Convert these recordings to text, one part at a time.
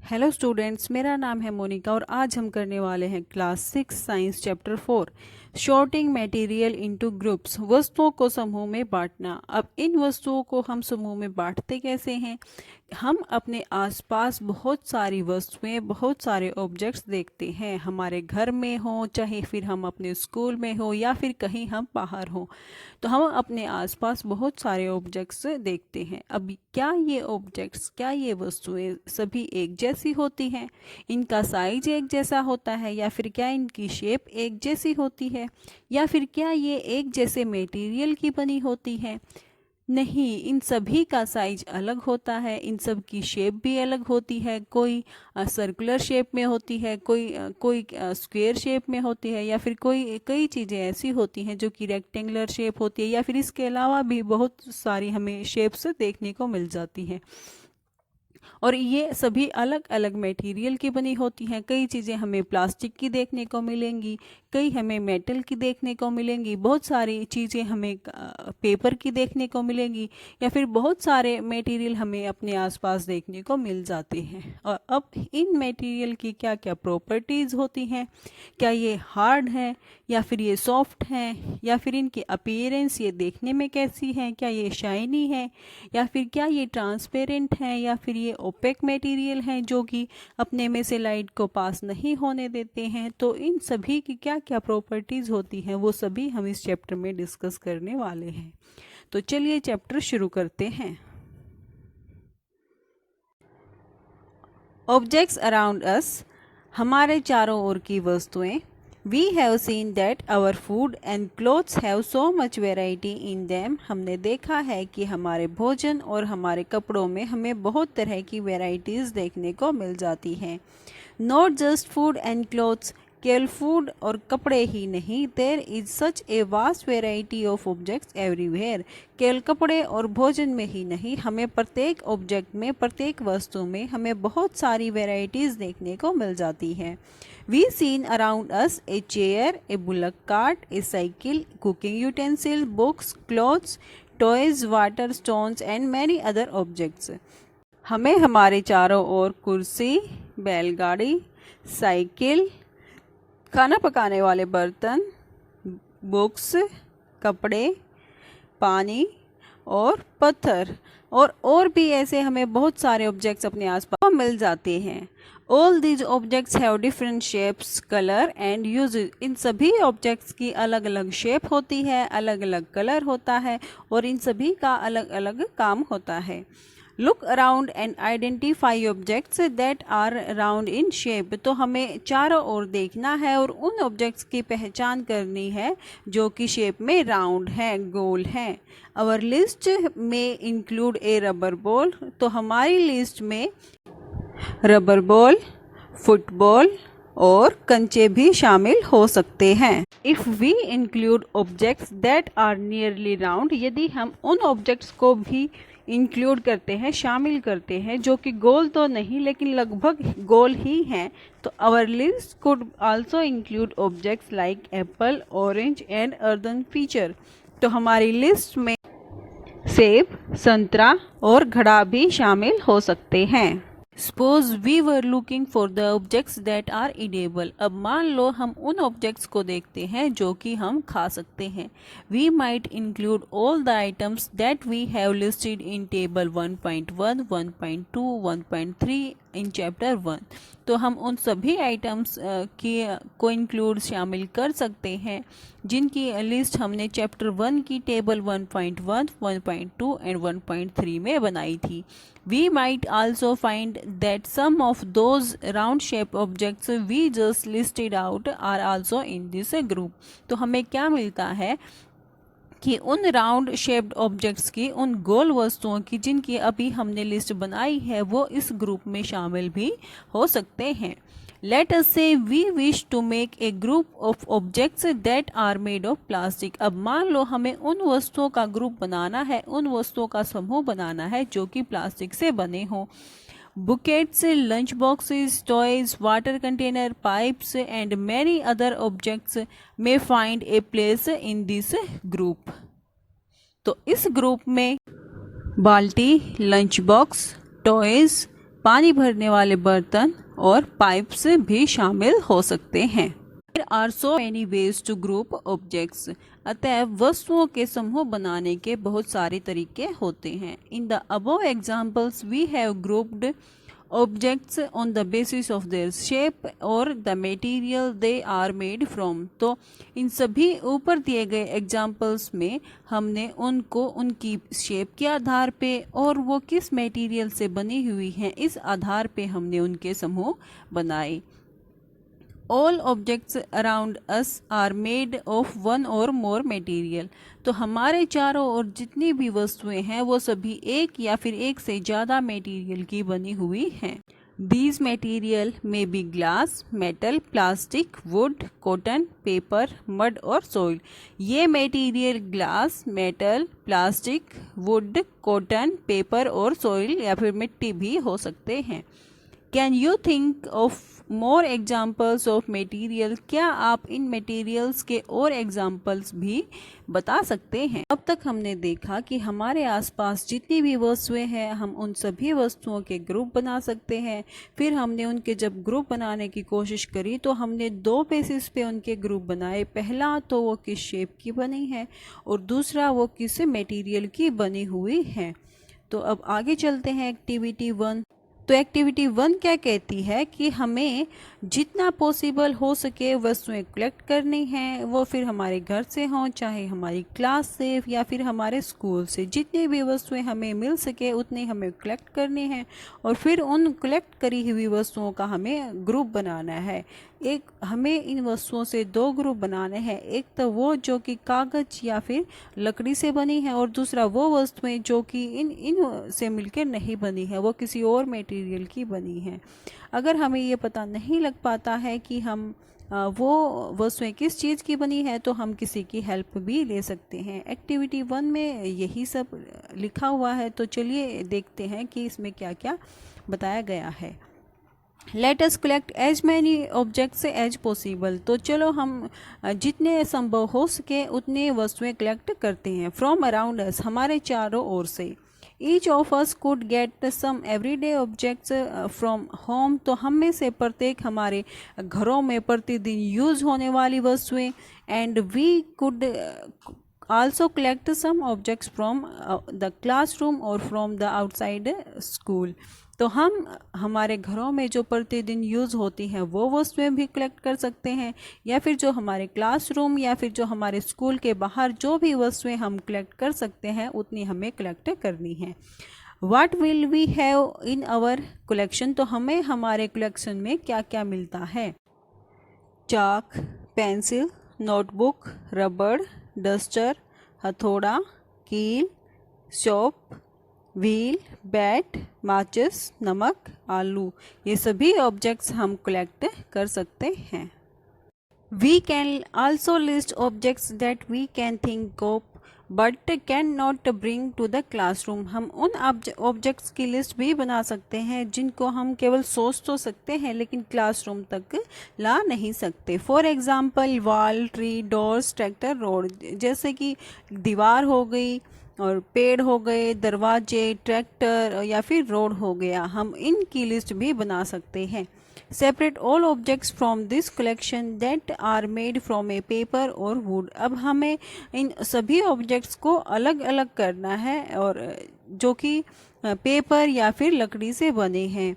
Hello students, मेरा नाम है मोनिका और आज हम करने वाले हैं class 6 science chapter 4 sorting material into groups. वस्तुओं को समूह में बांटना। अब इन वस्तुओं को हम समूह में बांटते कैसे हैं? हम अपने आसपास बहुत सारी वस्तुएं, बहुत सारे ऑब्जेक्ट्स देखते हैं, हमारे घर में हो, चाहे फिर हम अपने स्कूल में हो या फिर कहीं हम बाहर हो, तो हम अपने आसपास बहुत सारे ऑब्जेक्ट्स देखते हैं। अब क्या ये ऑब्जेक्ट्स, क्या ये वस्तुएं सभी एक जैसी होती हैं? इनका साइज एक जैसा होता है या फिर क्या इनकी शेप एक जैसी होती है या फिर क्या ये एक जैसे मटेरियल की बनी होती है? नहीं, इन सभी का साइज अलग होता है, इन सब की शेप भी अलग होती है। कोई सर्कुलर शेप में होती है, कोई स्क्वायर शेप में होती है या फिर कोई कई चीज़ें ऐसी होती हैं जो कि रेक्टेंगुलर शेप होती है या फिर इसके अलावा भी बहुत सारी हमें शेप्स देखने को मिल जाती हैं। और ये सभी अलग अलग मटेरियल की बनी होती हैं। कई चीज़ें हमें प्लास्टिक की देखने को मिलेंगी, कई हमें मेटल की देखने को मिलेंगी, बहुत सारी चीज़ें हमें पेपर की देखने को मिलेंगी या फिर बहुत सारे मटेरियल हमें अपने आसपास देखने को मिल जाते हैं। और अब इन मटेरियल की क्या क्या प्रॉपर्टीज़ होती हैं? क्या ये हार्ड है या फिर ये सॉफ्ट हैं या फिर इनकी अपीयरेंस ये देखने में कैसी है? क्या ये शाइनी है या फिर क्या ये ट्रांसपेरेंट है या फिर ये ओपेक मटेरियल हैं जो कि अपने में से लाइट को पास नहीं होने देते हैं? तो इन सभी की क्या क्या प्रॉपर्टीज़ होती हैं वो सभी हम इस चैप्टर में डिस्कस करने वाले हैं। तो चलिए चैप्टर शुरू करते हैं। ऑब्जेक्ट्स अराउंड अस, हमारे चारों ओर की वस्तुएं। We have seen that our food and clothes have so much variety in them. हमने देखा है कि हमारे भोजन और हमारे कपड़ों में हमें बहुत तरह की वेराइटीज़ देखने को मिल जाती हैं। Not just food and clothes, केवल फूड और कपड़े ही नहीं, there is such a vast variety of objects everywhere. केवल कपड़े और भोजन में ही नहीं, हमें प्रत्येक ऑब्जेक्ट में, प्रत्येक वस्तु में हमें बहुत सारी वेराइटीज़ देखने को मिल जाती हैं। We seen around us a chair, a bullock cart, a cycle, cooking utensil, books, clothes, toys, water, stones and many other objects. हमें हमारे चारों ओर कुर्सी, बैलगाड़ी, साइकिल, खाना पकाने वाले बर्तन, बुक्स, कपड़े, पानी और पत्थर और भी ऐसे हमें बहुत सारे ऑब्जेक्ट्स अपने आसपास मिल जाते हैं। All these objects have different shapes, colour and use. इन सभी ऑब्जेक्ट्स की अलग अलग शेप होती है, अलग अलग कलर होता है और इन सभी का अलग अलग काम होता है। Look around and identify objects that are round in shape. तो हमें चारों ओर देखना है और उन ऑब्जेक्ट्स की पहचान करनी है जो कि शेप में राउंड है, गोल है। आवर लिस्ट में इंक्लूड ए रबर बॉल। तो हमारी लिस्ट में रबर बॉल, फुटबॉल और कंचे भी शामिल हो सकते हैं। If we include objects that are nearly round, यदि हम उन ऑब्जेक्ट्स को भी इंक्लूड करते हैं, शामिल करते हैं जो कि गोल तो नहीं लेकिन लगभग गोल ही हैं, तो our list could also include objects like apple, orange and other feature. तो हमारी लिस्ट में सेब, संतरा और घड़ा भी शामिल हो सकते हैं। Suppose we were looking for the objects that are edible. अब मान लो हम उन ऑब्जेक्ट्स को देखते हैं जो कि हम खा सकते हैं। We might include all the items that we have listed in table 1.1, 1.2, 1.3 in chapter 1। तो हम उन सभी आइटम्स को इंक्लूड शामिल कर सकते हैं जिनकी लिस्ट हमने चैप्टर 1 की टेबल 1.1, 1.2 एंड 1.3 में बनाई थी। We might also find that some of those round shaped objects we just listed out are also in this group. तो हमें क्या मिलता है कि उन राउंड शेप्ड ऑब्जेक्ट्स की, उन गोल वस्तुओं की जिनकी अभी हमने लिस्ट बनाई है, वो इस ग्रुप में शामिल भी हो सकते हैं। Let us say we wish to make a group of objects that are made of plastic. अब मान लो हमें उन वस्तुओं का ग्रुप बनाना है, उन वस्तुओं का समूह बनाना है जो कि प्लास्टिक से बने हों। Buckets, lunch boxes, toys, water container, pipes and many other objects may find a place in this group. तो इस ग्रुप में बाल्टी, लंच बॉक्स, टॉयज, पानी भरने वाले बर्तन और पाइप्स भी शामिल हो सकते हैं। There are so many ways to group objects. अतएव वस्तुओं के समूह बनाने के बहुत सारे तरीके होते हैं। In the above examples, we have grouped objects on the basis of their shape or the material they are made from. तो इन सभी ऊपर दिए गए एग्जाम्पल्स में हमने उनको उनकी शेप के आधार पे और वो किस मटेरियल से बनी हुई हैं इस आधार पे हमने उनके समूह बनाए। All objects around us are made of one or more material. तो हमारे चारों ओर जितनी भी वस्तुएं हैं वो सभी एक या फिर एक से ज़्यादा मटेरियल की बनी हुई हैं। These material may be glass, metal, plastic, wood, cotton, paper, mud और soil. ये material glass, metal, plastic, would, cotton, paper और सॉइल या फिर मिट्टी भी हो सकते हैं। Can you think of more examples of material? क्या आप इन materials के और examples भी बता सकते हैं? अब तक हमने देखा कि हमारे आसपास जितनी भी वस्तुएं हैं हम उन सभी वस्तुओं के ग्रुप बना सकते हैं। फिर हमने उनके जब ग्रुप बनाने की कोशिश करी तो हमने दो बेसिस पे उनके ग्रुप बनाए। पहला तो वो किस शेप की बनी है और दूसरा वो किस मटेरियल की बनी हुई है। तो अब आगे चलते हैं एक्टिविटी 1। तो एक्टिविटी 1 क्या कहती है कि हमें जितना पॉसिबल हो सके वस्तुएं कलेक्ट करनी हैं, वो फिर हमारे घर से हों, चाहे हमारी क्लास से या फिर हमारे स्कूल से। जितनी भी वस्तुएं हमें मिल सके उतनी हमें कलेक्ट करनी है और फिर उन कलेक्ट करी हुई वस्तुओं का हमें ग्रुप बनाना है। एक हमें इन वस्तुओं से दो ग्रुप बनाने हैं, एक तो वो जो कि कागज़ या फिर लकड़ी से बनी है और दूसरा वो वस्तुएं जो कि इन से मिलकर नहीं बनी है, वो किसी और मटेरियल की बनी है। अगर हमें ये पता नहीं लग पाता है कि हम वो वस्तुएं किस चीज़ की बनी है तो हम किसी की हेल्प भी ले सकते हैं। एक्टिविटी 1 में यही सब लिखा हुआ है, तो चलिए देखते हैं कि इसमें क्या क्या बताया गया है। Let us collect as many objects as possible. तो चलो हम जितने संभव हो सके उतने वस्तुएं कलेक्ट करते हैं। From around us, हमारे चारों ओर से। Each of us could get some everyday objects from home. तो हम में से प्रत्येक हमारे घरों में प्रतिदिन यूज होने वाली वस्तुएं and we could also collect some objects from the classroom or from the outside school. तो हम हमारे घरों में जो प्रतिदिन यूज़ होती हैं वो वस्तुएं भी कलेक्ट कर सकते हैं या फिर जो हमारे क्लासरूम या फिर जो हमारे स्कूल के बाहर जो भी वस्तुएं हम कलेक्ट कर सकते हैं उतनी हमें कलेक्ट करनी है। What will we have in our collection? तो हमें हमारे कलेक्शन में क्या क्या मिलता है। चाक, पेंसिल, नोटबुक, रबड़, डस्टर, हथौड़ा, कील, शॉप, व्हील, बैट, माचिस, नमक, आलू, ये सभी ऑब्जेक्ट्स हम कलेक्ट कर सकते हैं। We can also list objects that we can think of but can not bring to the classroom. हम उन ऑब्जेक्ट्स की लिस्ट भी बना सकते हैं जिनको हम केवल सोच तो सकते हैं लेकिन क्लासरूम तक ला नहीं सकते। For example wall, tree, doors, tractor, road. जैसे कि दीवार हो गई और पेड़ हो गए, दरवाजे, ट्रैक्टर या फिर रोड हो गया, हम इनकी लिस्ट भी बना सकते हैं। Separate all objects from this collection that are made from a paper और वुड। अब हमें इन सभी ऑब्जेक्ट्स को अलग अलग करना है और जो कि पेपर या फिर लकड़ी से बने हैं।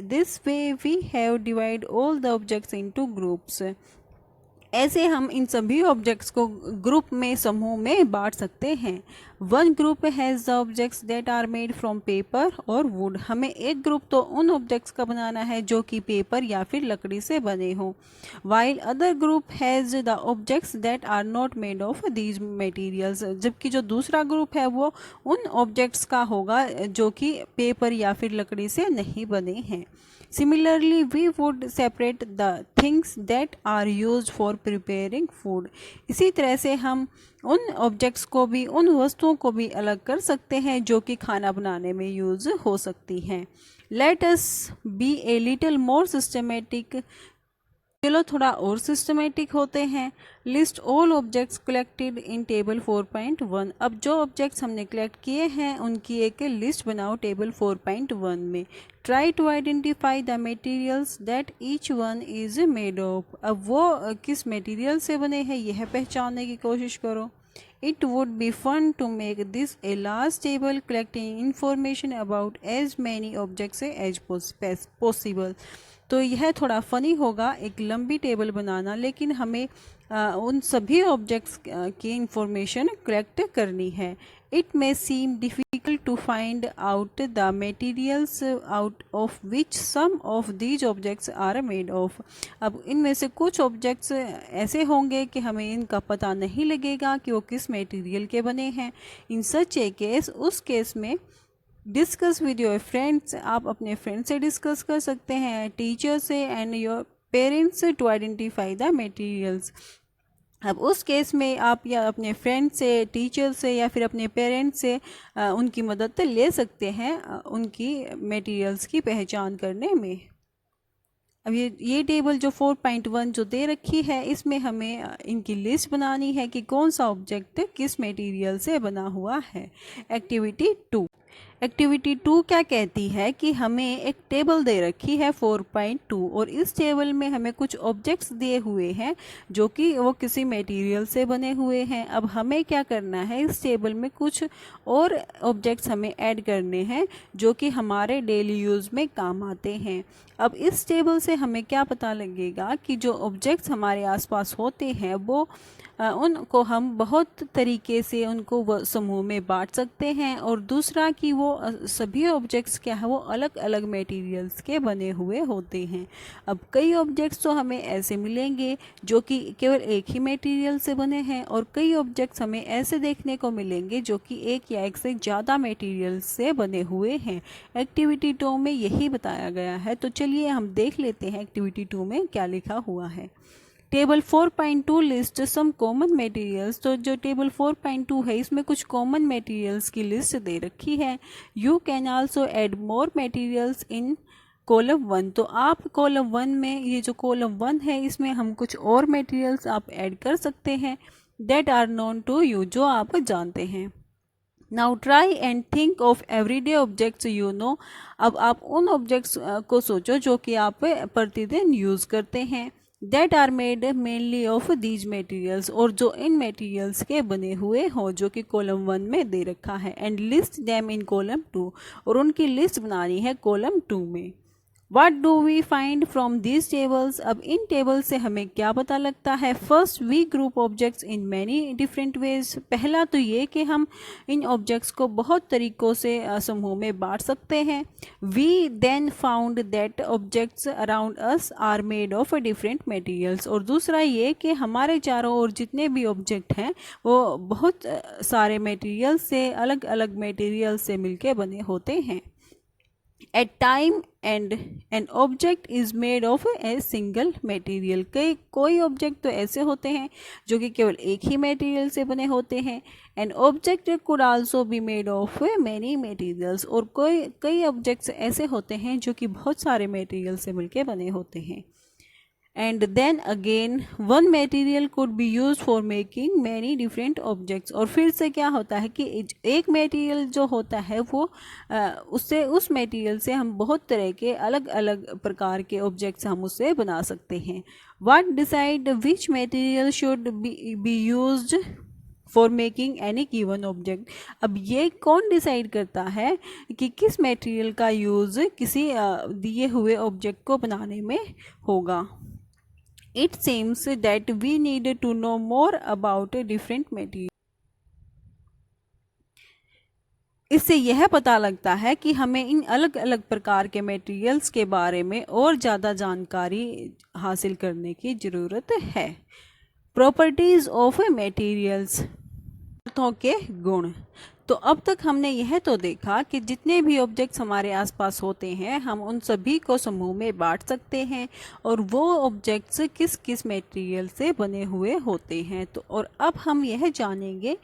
This way we have divide all the objects into groups. ऐसे हम इन सभी ऑब्जेक्ट्स को ग्रुप में, समूह में बांट सकते हैं। One group has the objects that are made from paper और वुड। हमें एक ग्रुप तो उन ऑब्जेक्ट्स का बनाना है जो कि पेपर या फिर लकड़ी से बने हों। While other group has the objects that are not made of these materials. जबकि जो दूसरा ग्रुप है वो उन ऑब्जेक्ट्स का होगा जो कि पेपर या फिर लकड़ी से नहीं बने हैं। Similarly, we would separate the things that are used for preparing food. इसी तरह से हम उन ऑब्जेक्ट्स को भी, उन वस्तुओं को भी अलग कर सकते हैं जो कि खाना बनाने में यूज़ हो सकती हैं। Let us be a little more systematic चलो थोड़ा और सिस्टमेटिक होते हैं। List all objects collected in table 4.1। अब जो ऑब्जेक्ट्स हमने कलेक्ट किए हैं उनकी एक लिस्ट बनाओ टेबल 4.1 में। Try to identify the materials that each one is made of. अब वो किस मटेरियल से बने हैं यह पहचानने की कोशिश करो। It would be fun to make this a large table collecting information about as many objects as possible। तो यह थोड़ा फ़नी होगा एक लंबी टेबल बनाना, लेकिन हमें उन सभी ऑब्जेक्ट्स की इंफॉर्मेशन कलेक्ट करनी है। It may seem difficult to find out the materials out of which some of these objects are made of. अब इनमें से कुछ ऑब्जेक्ट्स ऐसे होंगे कि हमें इनका पता नहीं लगेगा कि वो किस मटेरियल के बने हैं। इन सच ए केस, उस केस में डिस्कस विद योर फ्रेंड्स, आप अपने फ्रेंड से डिस्कस कर सकते हैं, टीचर से and your parents to identify the materials. अब उस केस में आप या अपने फ्रेंड से, टीचर से या फिर अपने पेरेंट्स से उनकी मदद ले सकते हैं उनकी मटेरियल्स की पहचान करने में। अब ये टेबल जो 4.1 जो दे रखी है, इसमें हमें इनकी लिस्ट बनानी है कि कौन सा ऑब्जेक्ट किस मटेरियल से बना हुआ है। एक्टिविटी 2। एक्टिविटी 2 क्या कहती है कि हमें एक टेबल दे रखी है 4.2 और इस टेबल में हमें कुछ ऑब्जेक्ट्स दिए हुए हैं जो कि वो किसी मटेरियल से बने हुए हैं। अब हमें क्या करना है, इस टेबल में कुछ और ऑब्जेक्ट्स हमें ऐड करने हैं जो कि हमारे डेली यूज़ में काम आते हैं। अब इस टेबल से हमें क्या पता लगेगा कि जो ऑब्जेक्ट्स हमारे आसपास होते हैं वो उनको हम बहुत तरीके से उनको समूह में बांट सकते हैं, और दूसरा कि वो सभी ऑब्जेक्ट्स क्या है वो अलग अलग मटेरियल्स के बने हुए होते हैं। अब कई ऑब्जेक्ट्स तो हमें ऐसे मिलेंगे जो कि केवल एक ही मटेरियल से बने हैं, और कई ऑब्जेक्ट्स हमें ऐसे देखने को मिलेंगे जो कि एक या एक से ज़्यादा मटेरियल्स से बने हुए हैं। एक्टिविटी 2 में यही बताया गया है। तो चलिए हम देख लेते हैं एक्टिविटी 2 में क्या लिखा हुआ है। Table 4.2 list some common materials. तो जो टेबल 4.2 है इसमें कुछ कॉमन मटेरियल्स की लिस्ट दे रखी है। You can also add more materials in column 1। तो आप कॉलम 1 में, ये जो कॉलम 1 है इसमें हम कुछ और मटेरियल्स आप ऐड कर सकते हैं that are known to you, जो आप जानते हैं। Now try and think of everyday objects you know. अब आप उन ऑब्जेक्ट्स को सोचो जो कि आप प्रतिदिन यूज़ करते हैं। That are made mainly of these materials, और जो इन मटेरियल्स के बने हुए हों जो कि कॉलम 1 में दे रखा है। And list them in column 2, और उनकी लिस्ट बनानी है कॉलम 2 में। What do we find from these tables? अब इन टेबल से हमें क्या पता लगता है। First, we group objects in many different ways. पहला तो ये कि हम इन ऑब्जेक्ट्स को बहुत तरीक़ों से समूह में बांट सकते हैं। We then found that objects around us are made of different materials. और दूसरा ये कि हमारे चारों ओर जितने भी ऑब्जेक्ट हैं वो बहुत सारे मटेरियल से, अलग अलग मटेरियल से मिलके बने होते हैं। At time and an object is made of a single material। कोई ऑब्जेक्ट तो ऐसे होते हैं जो कि केवल एक ही मटेरियल से बने होते हैं। An object could also be made of many materials। और कई ऑब्जेक्ट्स ऐसे होते हैं जो कि बहुत सारे मटेरियल से मिलके बने होते हैं। And then again one material could be used for making many different objects। और फिर से क्या होता है कि एक मटेरियल जो होता है वो उससे, उस मटेरियल से हम बहुत तरह के अलग अलग प्रकार के ऑब्जेक्ट्स हम उससे बना सकते हैं। What decide which material should be used for making any given object. अब ये कौन डिसाइड करता है कि किस मटेरियल का यूज़ किसी दिए हुए ऑब्जेक्ट को बनाने में होगा। It seems that we need to know more about different materials। इससे यह पता लगता है कि हमें इन अलग अलग प्रकार के मटेरियल्स के बारे में और ज़्यादा जानकारी हासिल करने की ज़रूरत है। प्रॉपर्टीज़ ऑफ मटेरियल्स, पदार्थों के गुण। तो अब तक हमने यह तो देखा कि जितने भी ऑब्जेक्ट्स हमारे आसपास होते हैं हम उन सभी को समूह में बांट सकते हैं, और वो ऑब्जेक्ट्स किस किस मटेरियल से बने हुए होते हैं। तो और अब हम यह जानेंगे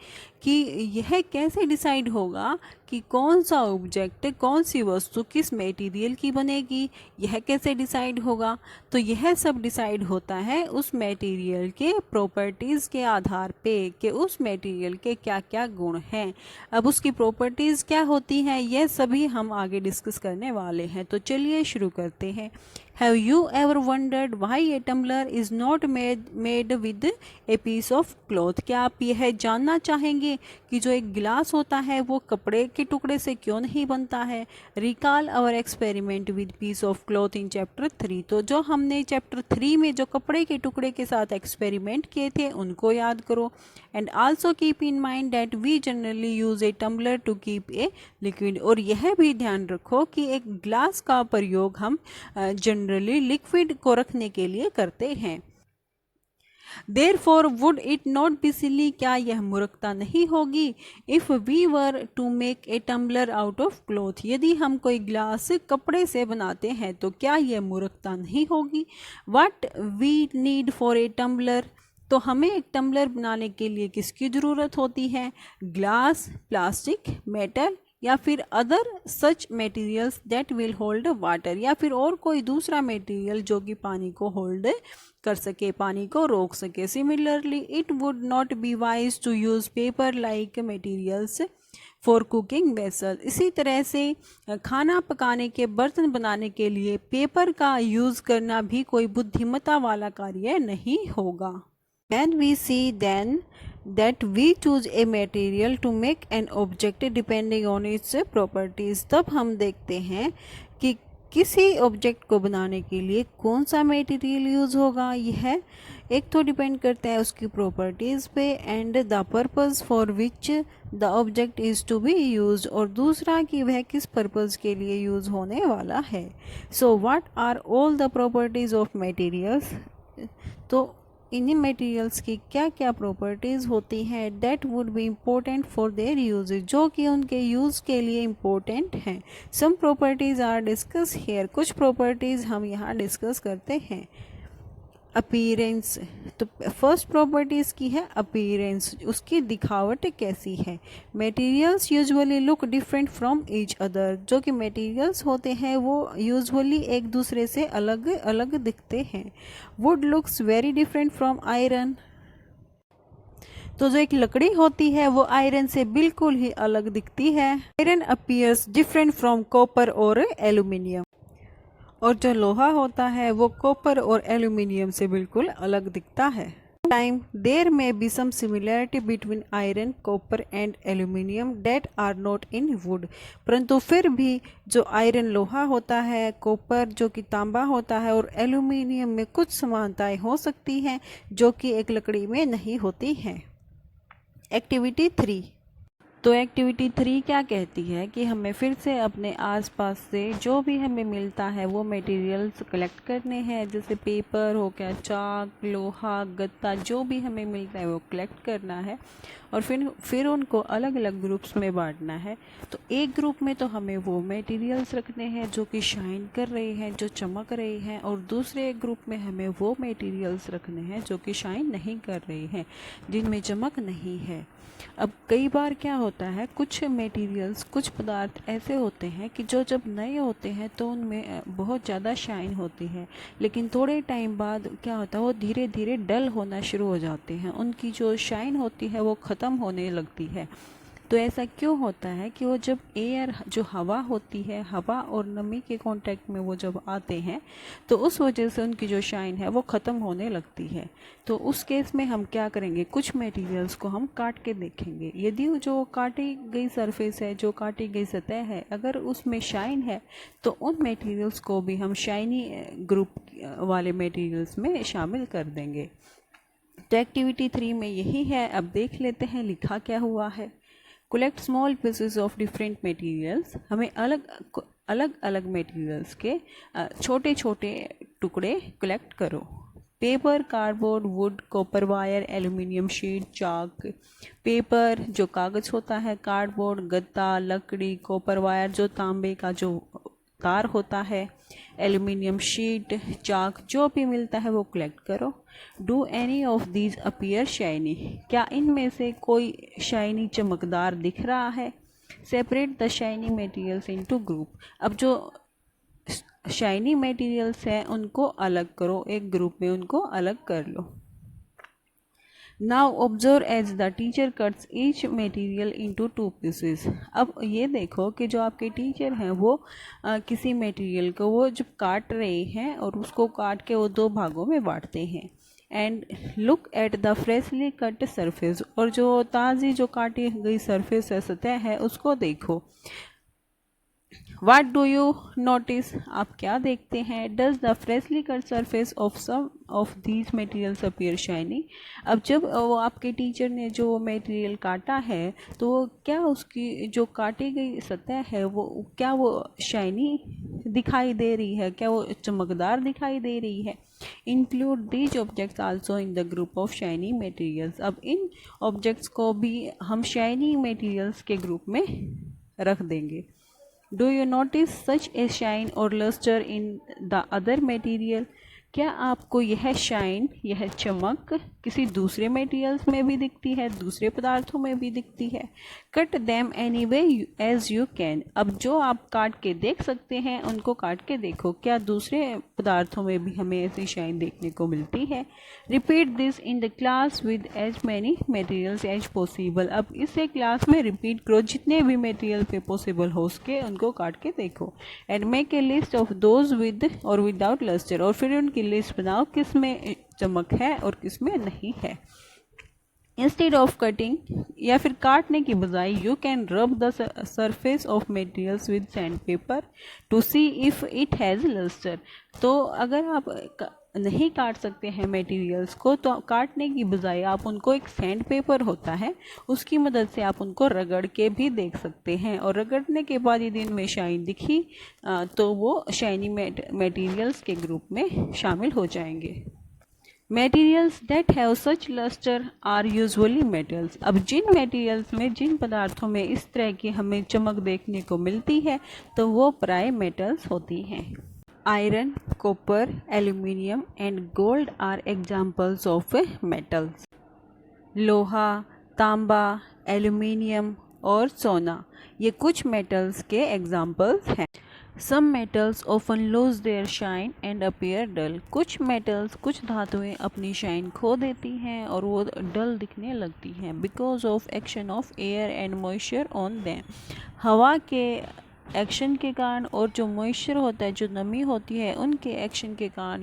कि यह कैसे डिसाइड होगा कि कौन सा ऑब्जेक्ट, कौन सी वस्तु किस मटेरियल की बनेगी, यह कैसे डिसाइड होगा? तो यह सब डिसाइड होता है उस मटेरियल के प्रॉपर्टीज़ के आधार पे कि उस मटेरियल के क्या क्या गुण हैं। अब उसकी प्रॉपर्टीज़ क्या होती हैं, यह सभी हम आगे डिस्कस करने वाले हैं। तो चलिए शुरू करते हैं। Have you ever wondered why a tumbler is not made with a piece of cloth? क्या आप यह जानना चाहेंगे कि जो एक गिलास होता है वो कपड़े के टुकड़े से क्यों नहीं बनता है? Recall our experiment with piece of cloth in chapter 3। तो जो हमने चैप्टर 3 में जो कपड़े के टुकड़े के साथ एक्सपेरिमेंट किए थे उनको याद करो। And also keep in mind that we generally use a tumbler to keep a liquid। और यह भी ध्यान रखो कि एक ग्लास का प्रयोग हम जनरली लिक्विड को रखने के लिए करते हैं। Therefore would it not be silly, क्या यह मूर्खता नहीं होगी? If we were to make a tumbler out of cloth, यदि हम कोई ग्लास कपड़े से बनाते हैं तो क्या यह मूर्खता नहीं होगी? What we need for a tumbler, तो हमें एक टम्बलर बनाने के लिए किसकी ज़रूरत होती है? ग्लास, प्लास्टिक, मेटल या फिर other such materials that will hold water, या फिर और कोई दूसरा मटेरियल जो कि पानी को होल्ड कर सके, पानी को रोक सके। Similarly it would not be wise to use paper like materials for cooking vessel. इसी तरह से खाना पकाने के बर्तन बनाने के लिए पेपर का यूज़ करना भी कोई बुद्धिमत्ता वाला कार्य नहीं होगा। When we see then that we choose a material to make an object depending on its properties, तब हम देखते हैं कि किसी ऑब्जेक्ट को बनाने के लिए कौन सा मटेरियल यूज़ होगा। यह एक तो डिपेंड करता है उसकी प्रॉपर्टीज़ पे, and the purpose for which the object is to be use, और दूसरा कि वह किस पर्पज़ के लिए यूज़ होने वाला है। So what are all the properties of materials, तो इन मटेरियल्स की क्या क्या प्रॉपर्टीज़ होती हैं that would be important for their use, जो कि उनके यूज़ के लिए इम्पोर्टेंट हैं। Some properties are discuss here, कुछ प्रॉपर्टीज़ हम यहाँ डिस्कस करते हैं। अपीयरेंस, तो फर्स्ट प्रॉपर्टीज़ की है अपीयरेंस, उसकी दिखावट कैसी है। Materials usually look different from each other, जो कि मटेरियल्स होते हैं वो यूजुअली एक दूसरे से अलग अलग दिखते हैं। Would looks very different from iron, तो जो एक लकड़ी होती है वो आयरन से बिल्कुल ही अलग दिखती है। Iron appears different from copper और एल्यूमिनियम, और जो लोहा होता है वो कॉपर और एल्यूमिनियम से बिल्कुल अलग दिखता है। Time there may be some similarity between iron, copper and aluminium that are not in wood, परंतु फिर भी जो आयरन लोहा होता है, कॉपर जो कि तांबा होता है, और एल्यूमिनियम में कुछ समानताएं हो सकती हैं जो कि एक लकड़ी में नहीं होती हैं। एक्टिविटी 3, तो एक्टिविटी 3 क्या कहती है कि हमें फिर से अपने आसपास से जो भी हमें मिलता है वो मटेरियल्स कलेक्ट करने हैं, जैसे पेपर हो गया, चाक, लोहा, गत्ता, जो भी हमें मिलता है वो कलेक्ट करना है और फिर उनको अलग अलग ग्रुप्स में बांटना है। तो एक ग्रुप में तो हमें वो मटेरियल्स रखने हैं जो कि शाइन कर रहे हैं, जो चमक रहे हैं, और दूसरे ग्रुप में हमें वो मटेरियल्स रखने हैं जो कि शाइन नहीं कर रहे हैं, जिनमें चमक नहीं है। अब कई बार क्या होता है, कुछ मटेरियल्स, कुछ पदार्थ ऐसे होते हैं कि जो जब नए होते हैं तो उनमें बहुत ज़्यादा शाइन होती है, लेकिन थोड़े टाइम बाद क्या होता है वो धीरे धीरे डल होना शुरू हो जाते हैं, उनकी जो शाइन होती है वो ख़त्म होने लगती है। तो ऐसा क्यों होता है कि वो जब एयर, जो हवा होती है, हवा और नमी के कांटेक्ट में वो जब आते हैं तो उस वजह से उनकी जो शाइन है वो ख़त्म होने लगती है। तो उस केस में हम क्या करेंगे, कुछ मटेरियल्स को हम काट के देखेंगे। यदि जो काटी गई सरफेस है, जो काटी गई सतह है, अगर उसमें शाइन है तो उन मटेरियल्स को भी हम शाइनी ग्रुप वाले मटेरियल्स में शामिल कर देंगे। तो एक्टिविटी 3 में यही है। अब देख लेते हैं लिखा क्या हुआ है। Collect small pieces of different materials, हमें अलग अलग मटेरियल्स के छोटे छोटे टुकड़े कलेक्ट करो। Paper, cardboard, wood, copper wire, aluminium sheet, chalk. Paper जो कागज़ होता है, कार्डबोर्ड गत्ता, लकड़ी, कॉपर वायर जो तांबे का जो तार होता है, एल्युमिनियम शीट, चाक, जो भी मिलता है वो कलेक्ट करो। Do any of these appear shiny, क्या इनमें से कोई शाइनी चमकदार दिख रहा है। Separate the shiny materials into group, अब जो शाइनी मटेरियल्स हैं उनको अलग करो, एक ग्रुप में उनको अलग कर लो। Now observe as the teacher cuts each material into 2 pieces, अब ये देखो कि जो आपके टीचर हैं वो किसी मटेरियल को वो जब काट रहे हैं और उसको काट के वो 2 भागों में बांटते हैं। And look at the freshly cut surface, और जो ताज़ी जो काटी गई सरफेस है, सतह है, उसको देखो। वाट डू यू नोटिस, आप क्या देखते हैं। Does the freshly cut surface of some of these materials appear shiny, अब जब वो आपके टीचर ने जो मटेरियल काटा है तो क्या उसकी जो काटी गई सतह है वो क्या वो शाइनी दिखाई दे रही है, क्या वो चमकदार दिखाई दे रही है। Include these objects also in the group of shiny materials, अब इन ऑब्जेक्ट्स को भी हम शाइनी मटेरियल्स के ग्रुप में रख देंगे। Do you notice such a shine or lustre in the other material, क्या आपको यह शाइन, यह चमक किसी दूसरे मटेरियल्स में भी दिखती है, दूसरे पदार्थों में भी दिखती है। Cut them any way as you can, अब जो आप काट के देख सकते हैं उनको काट के देखो, क्या दूसरे पदार्थों में भी हमें ऐसी शाइन देखने को मिलती है। Repeat this in the class with as many materials as possible, अब इसे क्लास में रिपीट करो, जितने भी मटेरियल पे पॉसिबल हो उसके उनको काट के देखो। And make a list of those with और विदाउट लस्टर, और फिर उनकी लिस्ट बनाओ किस में चमक है और किस में नहीं है। इंस्टेड ऑफ कटिंग, या फिर काटने की बजाय, you can rub the surface of materials with sand paper to see if it has lustre, तो अगर आप नहीं काट सकते हैं मटेरियल्स को तो काटने की बजाय आप उनको एक सैंड पेपर होता है उसकी मदद से आप उनको रगड़ के भी देख सकते हैं, और रगड़ने के बाद यदि इनमें शाइन दिखी तो वो शाइनी मटेरियल्स के ग्रुप में शामिल हो जाएंगे। Materials that have such lustre are usually metals, अब जिन मटेरियल्स में, जिन पदार्थों में इस तरह की हमें चमक देखने को मिलती है तो वो प्राय मेटल्स होती हैं। Iron, copper, aluminium and gold are examples of metals. लोहा, तांबा, एल्यूमिनियम और सोना, ये कुछ मेटल्स के एग्जाम्पल्स हैं। Some metals often lose their shine and appear dull, कुछ मेटल्स, कुछ धातुएं अपनी शाइन खो देती हैं और वो डल दिखने लगती हैं। Because of action of air and moisture on them, हवा के एक्शन के कारण और जो मॉइस्चर होता है, जो नमी होती है, उनके एक्शन के कारण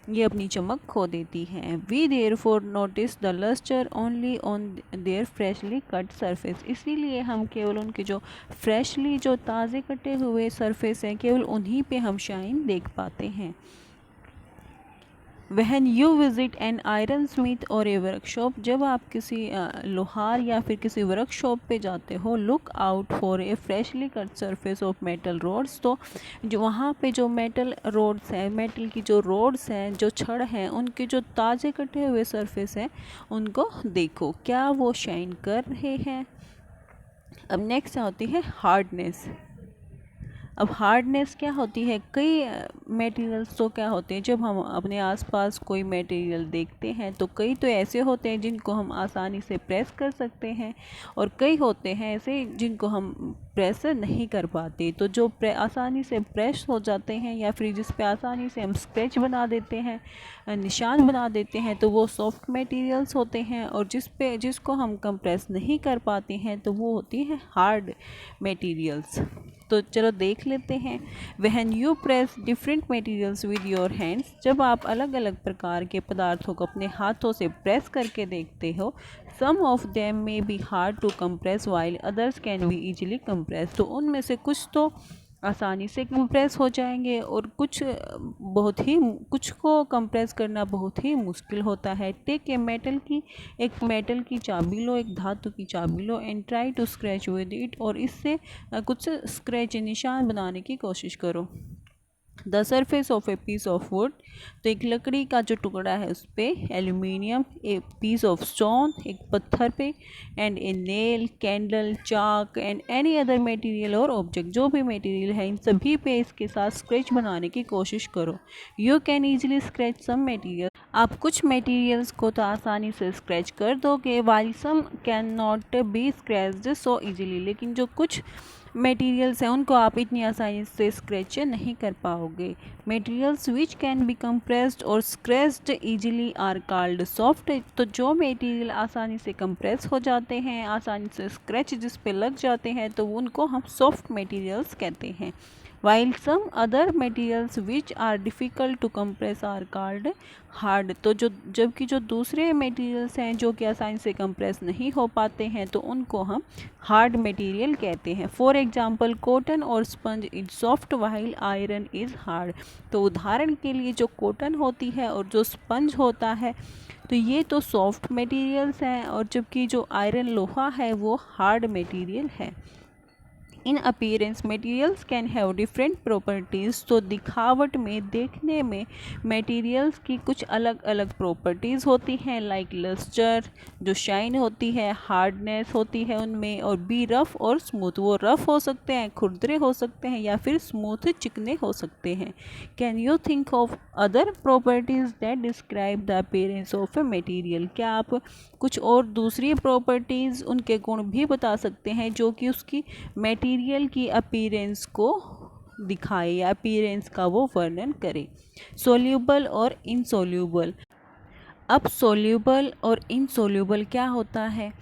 ये अपनी चमक खो देती हैं। We therefore notice the lustre only on their freshly cut surface, इसीलिए हम केवल उनके जो फ्रेशली, जो ताज़े कटे हुए सरफेस हैं, केवल उन्हीं पे हम शाइन देख पाते हैं। वहन you visit an iron Smith और ए वर्कशॉप, जब आप किसी लोहार या फिर किसी वर्कशॉप पे जाते हो, look out for a freshly cut surface of metal rods, तो जो वहाँ पे जो मेटल रोड्स हैं, मेटल की जो रोड्स हैं, जो छड़ हैं, उनके जो ताज़े कटे हुए सरफेस हैं उनको देखो, क्या वो शाइन कर रहे हैं। अब नेक्स्ट होती है हार्डनेस। अब हार्डनेस क्या होती है, कई मटेरियल्स तो क्या होते हैं, जब हम अपने आसपास कोई मटेरियल देखते हैं तो कई तो ऐसे होते हैं जिनको हम आसानी से प्रेस कर सकते हैं, और कई होते हैं ऐसे जिनको हम प्रेस नहीं कर पाते, तो जो आसानी से प्रेस हो जाते हैं या फिर जिस पे आसानी से हम स्केच बना देते हैं, निशान बना देते हैं, तो वो सॉफ्ट मटेरियल्स होते हैं, और जिसको हम कंप्रेस नहीं कर पाते हैं तो वो होती है हार्ड मटेरियल्स। तो चलो देख लेते हैं। When you press different materials with your hands, जब आप अलग अलग प्रकार के पदार्थों को अपने हाथों से प्रेस करके देखते हो, some of them may be hard to compress while others can be easily compress, तो उनमें से कुछ तो आसानी से कंप्रेस हो जाएंगे और कुछ को कंप्रेस करना बहुत ही मुश्किल होता है। टेक एक मेटल की चाबी लो, एक धातु की चाबी लो, and try to scratch with it, और इससे कुछ स्क्रैच निशान बनाने की कोशिश करो। The surface of a piece of wood, तो एक लकड़ी का जो टुकड़ा है उस पर, aluminium, a piece of stone, एक पत्थर पे, and a nail, candle, chalk and any other material or object, जो भी मटेरियल है इन सभी पे इसके साथ स्केच बनाने की कोशिश करो। You can easily scratch some material, आप कुछ मटेरियल्स को तो आसानी से स्क्रैच कर दोगे, while some can not be scratched so easily, लेकिन जो कुछ मटेरियल्स हैं उनको आप इतनी आसानी से स्क्रैच नहीं कर पाओगे। Materials which can be compressed or scratched easily are called soft, तो जो मटेरियल आसानी से कंप्रेस हो जाते हैं, आसानी से स्क्रैच जिस पे लग जाते हैं, तो उनको हम सॉफ्ट मटेरियल्स कहते हैं। while some other materials which are difficult to compress are called hard, तो जबकि जो दूसरे मटेरियल्स हैं जो कि आसानी से कंप्रेस नहीं हो पाते हैं, तो उनको हम हार्ड मटेरियल कहते हैं। फॉर एग्जांपल कॉटन और sponge is soft while iron is hard, तो उदाहरण के लिए जो कॉटन होती है और जो स्पंज होता है, तो ये तो सॉफ्ट मटेरियल्स हैं, और जबकि जो आयरन लोहा है वो हार्ड मटेरियल है। इन appearance materials can have different properties, तो दिखावट में, देखने में मटेरियल्स की कुछ अलग अलग प्रॉपर्टीज़ होती हैं, लाइक लस्टर जो शाइन होती है, हार्डनेस होती है उनमें, और बी रफ़ और स्मूथ, वो रफ़ हो सकते हैं, खुरदरे हो सकते हैं, या फिर स्मूथ चिकने हो सकते हैं। Can you think of other properties that describe the appearance of a material, क्या आप कुछ और दूसरी प्रॉपर्टीज़, उनके गुण भी बता सकते हैं जो कि उसकी मटेरियल की अपीयरेंस को दिखाए या अपीयरेंस का वो वर्णन करे। सोल्यूबल और इनसोल्यूबल, अब सोल्यूबल और इनसोल्यूबल क्या होता है,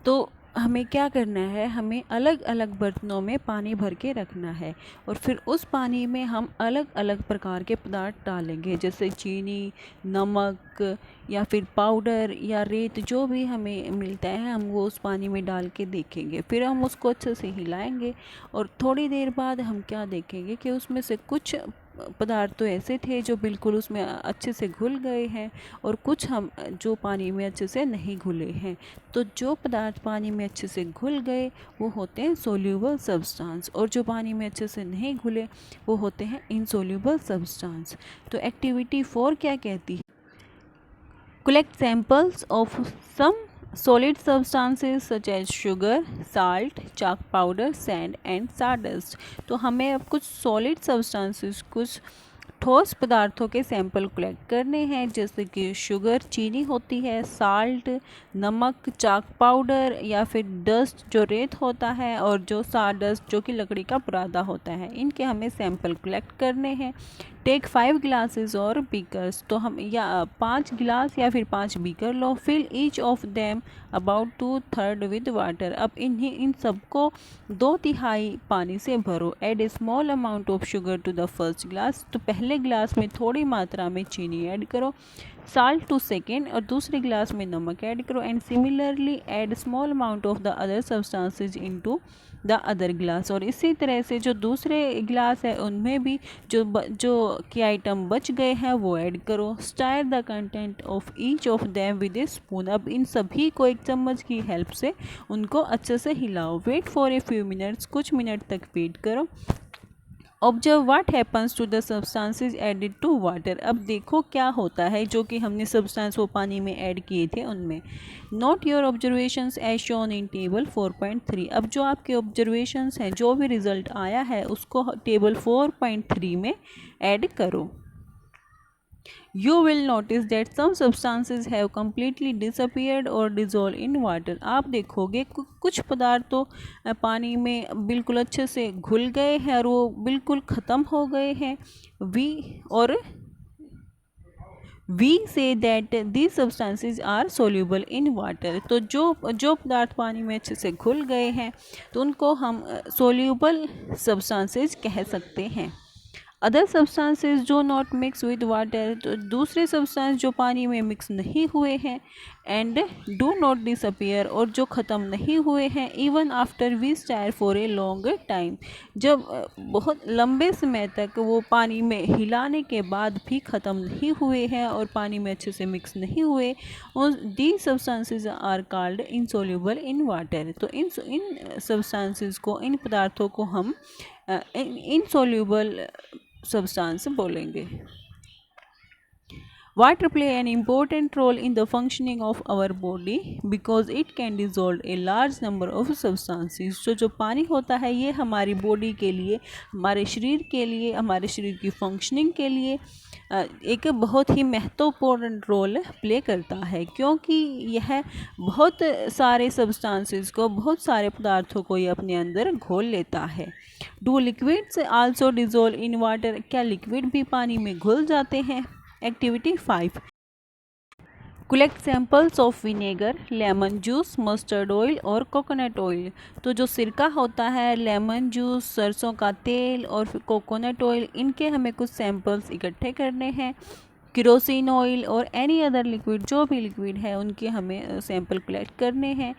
तो हमें क्या करना है, हमें अलग अलग बर्तनों में पानी भर के रखना है, और फिर उस पानी में हम अलग अलग प्रकार के पदार्थ डालेंगे, जैसे चीनी, नमक, या फिर पाउडर या रेत, जो भी हमें मिलता है हम वो उस पानी में डाल के देखेंगे। फिर हम उसको अच्छे से हिलाएंगे, और थोड़ी देर बाद हम क्या देखेंगे कि उसमें से कुछ पदार्थ तो ऐसे थे जो बिल्कुल उसमें अच्छे से घुल गए हैं, और कुछ हम जो पानी में अच्छे से नहीं घुले हैं। तो जो पदार्थ पानी में अच्छे से घुल गए वो होते हैं सोल्यूबल सब्सटेंस, और जो पानी में अच्छे से नहीं घुले वो होते हैं इनसोल्यूबल सब्सटेंस। तो एक्टिविटी 4 क्या कहती है, collect samples of some solid substances such as sugar, salt, chalk powder, sand and sawdust, तो हमें अब कुछ सॉलिड सब्सटेंसेस, कुछ ठोस पदार्थों के सैंपल कलेक्ट करने हैं, जैसे कि शुगर चीनी होती है, साल्ट नमक, चाक पाउडर या फिर डस्ट जो रेत होता है, और जो साडस्ट जो कि लकड़ी का बुरादा होता है, इनके हमें सैंपल कलेक्ट करने हैं। टेक 5 ग्लासेस और बीकर्स, तो हम या 5 गिलास या फिर 5 बीकर लो। Fill each of them about 2/3 with water, अब इन सबको 2/3 पानी से भरो। Add a small amount of sugar to the first glass, तो पहले ग्लास में थोड़ी मात्रा में चीनी ऐड करो। साल्ट टू सेकेंड, और दूसरे ग्लास में नमक ऐड करो। And similarly add small amount of the other substances into the other glass, और इसी तरह से जो दूसरे ग्लास है उनमें भी जो की आइटम बच गए हैं वो ऐड करो। Stair the content of each of them with A spoon, अब इन सभी को एक चम्मच की हेल्प से उनको अच्छे से हिलाओ। Wait for a few minutes, कुछ मिनट तक वेट करो। Observe what happens to the substances added to water, अब देखो क्या होता है जो कि हमने सब्सटेंस वो पानी में ऐड किए थे उनमें। Note your observations as shown in table 4.3, अब जो आपके ऑब्जर्वेशंस हैं, जो भी रिजल्ट आया है उसको टेबल 4.3 में ऐड करो। You will notice that some substances have completely disappeared or dissolved in water, आप देखोगे कुछ पदार्थ तो पानी में बिल्कुल अच्छे से घुल गए हैं और वो बिल्कुल ख़त्म हो गए हैं। We say that these substances are soluble in water, तो जो पदार्थ पानी में अच्छे से घुल गए हैं तो उनको हम soluble substances कह सकते हैं। अदर सब्सटेंसेज जो नॉट मिक्स विद वाटर, तो दूसरे सब्सटेंस जो पानी में मिक्स नहीं हुए हैं, एंड डू नॉट डिसअपियर, और जो ख़त्म नहीं हुए हैं, even after we stir for a long time, जब बहुत लंबे समय तक वो पानी में हिलाने के बाद भी ख़त्म नहीं हुए हैं और पानी में अच्छे से मिक्स नहीं हुए, the substances are called insoluble in water, तो इन सब्सटेंसेज को, इन पदार्थों को हम इनसोल्यूबल सब्सटेंस बोलेंगे। Water play an important role in the functioning of our body because it can dissolve a large number of substances। तो जो पानी होता है ये हमारी बॉडी के लिए, हमारे शरीर के लिए, हमारे शरीर की फंक्शनिंग के लिए एक बहुत ही महत्वपूर्ण रोल प्ले करता है, क्योंकि यह बहुत सारे सब्सटेंसेस को, बहुत सारे पदार्थों को ये अपने अंदर घोल लेता है। Do liquids also dissolve in water? क्या लिक्विड भी पानी में घुल जाते हैं? Activity 5, collect samples of vinegar, lemon juice, mustard oil और कोकोनट ऑयल। तो जो सिरका होता है, लेमन जूस, सरसों का तेल और फिर कोकोनट ऑयल, इनके हमें कुछ सैंपल्स इकट्ठे करने हैं। केरोसिन ऑयल और एनी अदर लिक्विड, जो भी लिक्विड है उनके हमें सैंपल कलेक्ट करने हैं।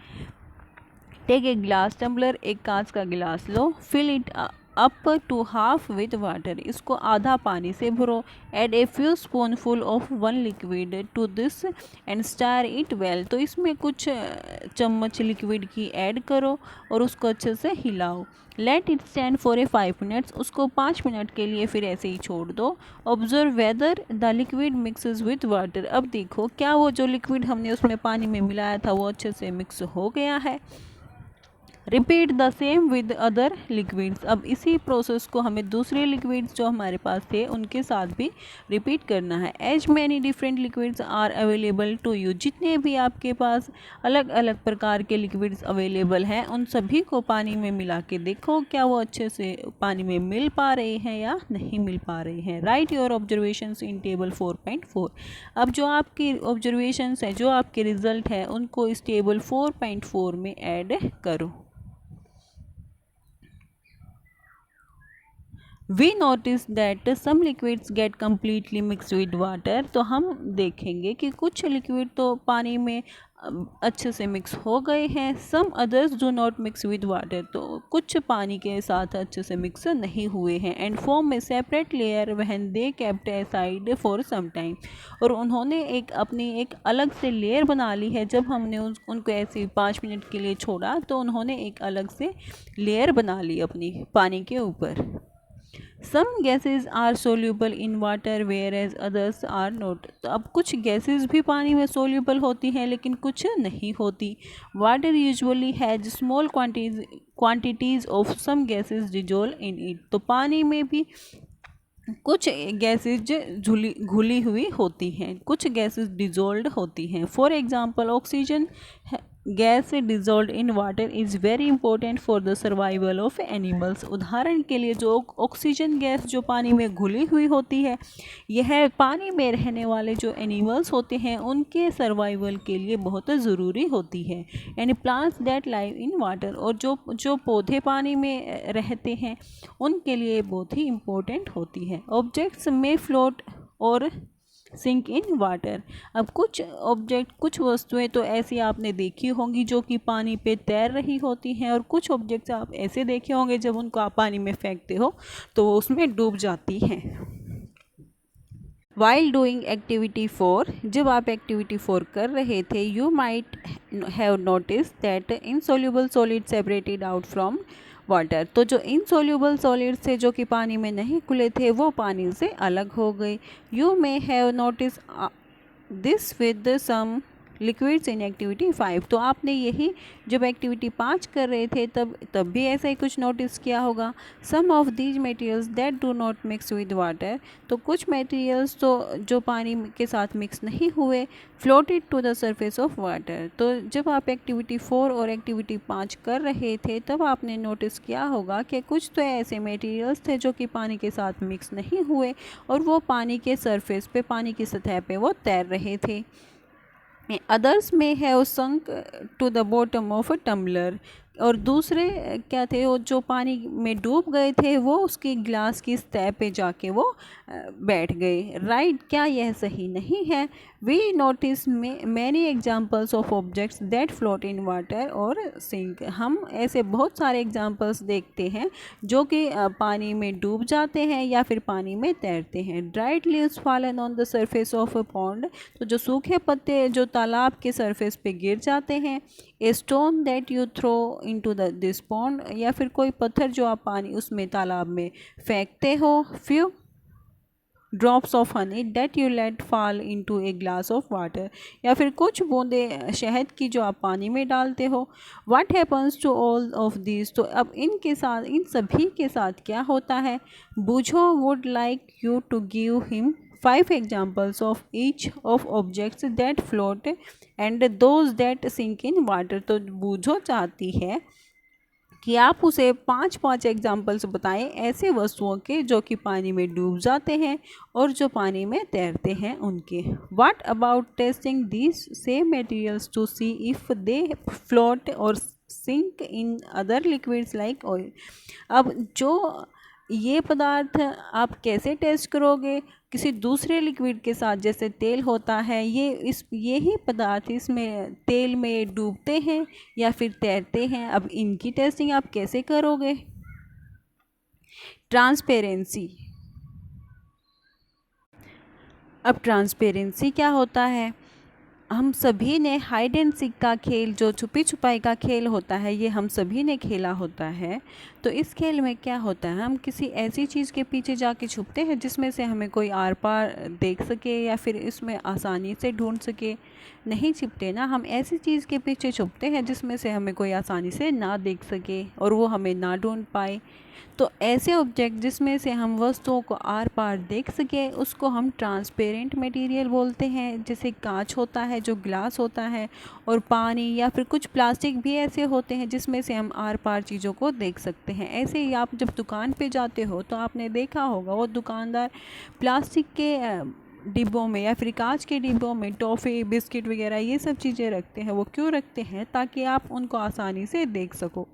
टेक ए ग्लास टम्बलर, एक कांच का गिलास लो, fill it up to half with water, इसको आधा पानी से भरो। Add a few spoonful of one liquid to this and stir it well, तो इसमें कुछ चम्मच लिक्विड की ऐड करो और उसको अच्छे से हिलाओ। Let it stand for a 5 minutes, उसको 5 मिनट के लिए फिर ऐसे ही छोड़ दो। Observe whether the liquid mixes with water, अब देखो क्या वो जो लिक्विड हमने उसमें पानी में मिलाया था वो अच्छे से मिक्स हो गया है। Repeat the same with other liquids, अब इसी प्रोसेस को हमें दूसरे लिक्विड्स जो हमारे पास थे उनके साथ भी रिपीट करना है। As many different liquids are available to you, जितने भी आपके पास अलग अलग प्रकार के लिक्विड्स अवेलेबल हैं उन सभी को पानी में मिला के देखो क्या वो अच्छे से पानी में मिल पा रहे हैं या नहीं मिल पा रहे हैं। Right your observations in table 4.4, अब जो आपकी ऑब्जर्वेशंस है, जो आपके रिजल्ट है, उनको इस टेबल 4.4 में ऐड करो। We notice that some liquids get completely mixed with water, तो हम देखेंगे कि कुछ लिक्विड तो पानी में अच्छे से मिक्स हो गए हैं। some others do not mix with water, तो कुछ पानी के साथ अच्छे से मिक्स नहीं हुए हैं। and form a separate layer when they kept aside for some time, और उन्होंने अपनी एक अलग से लेयर बना ली है। जब हमने उनको ऐसे 5 मिनट के लिए छोड़ा तो उन्होंने एक अलग से लेयर बना ली अपनी पानी के ऊपर। Some gases are soluble in water whereas others are not, तो अब कुछ गैसेज भी पानी में सोल्यूबल होती हैं लेकिन कुछ नहीं होती। Water usually has small quantities of some gases dissolve in it, तो पानी में भी कुछ गैसेज घुली हुई होती हैं, कुछ गैसेज डिजोल्व होती हैं। For example oxygen gas dissolve in water is very important for the survival of animals, उदाहरण के लिए जो ऑक्सीजन गैस जो पानी में घुली हुई होती है, यह पानी में रहने वाले जो एनिमल्स होते हैं उनके सर्वाइवल के लिए बहुत ज़रूरी होती है। यानी plants that live in water, और जो पौधे पानी में रहते हैं उनके लिए बहुत ही इम्पोर्टेंट होती है। ऑब्जेक्ट्स में float or sink in water, अब कुछ ऑब्जेक्ट, कुछ वस्तुएं तो ऐसी आपने देखी होंगी जो कि पानी पे तैर रही होती हैं, और कुछ ऑब्जेक्ट्स आप ऐसे देखे होंगे जब उनको आप पानी में फेंकते हो तो वो उसमें डूब जाती हैं। वाइल डूइंग एक्टिविटी 4, जब आप एक्टिविटी 4 कर रहे थे, you might have notice that insoluble solid separated out from water, तो जो इनसोल्यूबल सॉलिड थे जो कि पानी में नहीं घुले थे वो पानी से अलग हो गए। You may have notice this with some liquids in activity 5, तो आपने यही जब एक्टिविटी 5 कर रहे थे तब भी ऐसा ही कुछ नोटिस किया होगा। Some of these materials that do not mix with water, तो कुछ मटेरियल्स तो जो पानी के साथ मिक्स नहीं हुए, floated to the surface of water, तो जब आप एक्टिविटी 4 और एक्टिविटी 5 कर रहे थे तब आपने नोटिस किया होगा कि कुछ तो ऐसे मटेरियल्स थे जो कि पानी के साथ मिक्स नहीं हुए और वो पानी के सरफेस पे, पानी की सतह पे वो तैर रहे थे। Others may have sunk to the bottom of a tumbler, और दूसरे क्या थे, वो जो पानी में डूब गए थे वो उसकी ग्लास की सतह पे जाके वो बैठ गए। राइट, क्या यह सही नहीं है? We notice many examples of objects that float in water और सिंक, हम ऐसे बहुत सारे एग्जाम्पल्स देखते हैं जो कि पानी में डूब जाते हैं या फिर पानी में तैरते हैं। Dried leaves fallen on the surface of a pond, तो जो सूखे पत्ते जो तालाब के सरफेस पे गिर जाते हैं। A stone that you throw into this pond, या फिर कोई पत्थर जो आप पानी उसमें तालाब में फेंकते हो। Few drops of honey that you let fall into a glass of water, या फिर कुछ बूंदे शहद की जो आप पानी में डालते हो। What happens to all of this, तो अब इनके साथ, इन सभी के साथ क्या होता है। Boojho would like you to give him 5 examples of each of objects that float and those that sink in water, तो बूझो चाहती है कि आप उसे 5 एग्जाम्पल्स बताएं ऐसे वस्तुओं के जो कि पानी में डूब जाते हैं और जो पानी में तैरते हैं उनके। What about testing these same materials to see if they float or sink in other liquids like oil. अब जो ये पदार्थ आप कैसे टेस्ट करोगे किसी दूसरे लिक्विड के साथ, जैसे तेल होता है, यही पदार्थ इसमें तेल में डूबते हैं या फिर तैरते हैं। अब इनकी टेस्टिंग आप कैसे करोगे। ट्रांसपेरेंसी, अब ट्रांसपेरेंसी क्या होता है। हम सभी ने हाइड एंड सीक का खेल, जो छुपी छुपाई का खेल होता है, ये हम सभी ने खेला होता है। तो इस खेल में क्या होता है, हम किसी ऐसी चीज़ के पीछे जाके छुपते हैं जिसमें से हमें कोई आर पार देख सके या फिर इसमें आसानी से ढूंढ सके। नहीं छिपते ना, हम ऐसी चीज़ के पीछे छुपते हैं जिसमें से हमें कोई आसानी से ना देख सके और वो हमें ना ढूंढ पाए। तो ऐसे ऑब्जेक्ट जिसमें से हम वस्तुओं को आर पार देख सके उसको हम ट्रांसपेरेंट मटेरियल बोलते हैं। जैसे कांच होता है, जो ग्लास होता है, और पानी या फिर कुछ प्लास्टिक भी ऐसे होते हैं जिसमें से हम आर पार चीज़ों को देख सकते हैं। ऐसे ही आप जब दुकान पे जाते हो तो आपने देखा होगा वो दुकानदार प्लास्टिक के डिब्बों में या फिर कांच के डिब्बों में टॉफ़ी, बिस्किट वगैरह ये सब चीज़ें रखते हैं। वो क्यों रखते हैं, ताकि आप उनको आसानी से देख सको।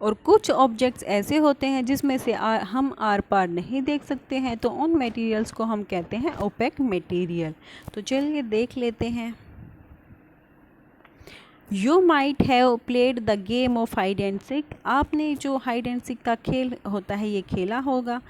और कुछ ऑब्जेक्ट्स ऐसे होते हैं जिसमें से हम आर पार नहीं देख सकते हैं, तो उन मटेरियल्स को हम कहते हैं ओपेक मटेरियल। तो चलिए देख लेते हैं। You might have played the game of hide and seek, आपने जो हाइड एंड सीक का खेल होता है ये खेला होगा।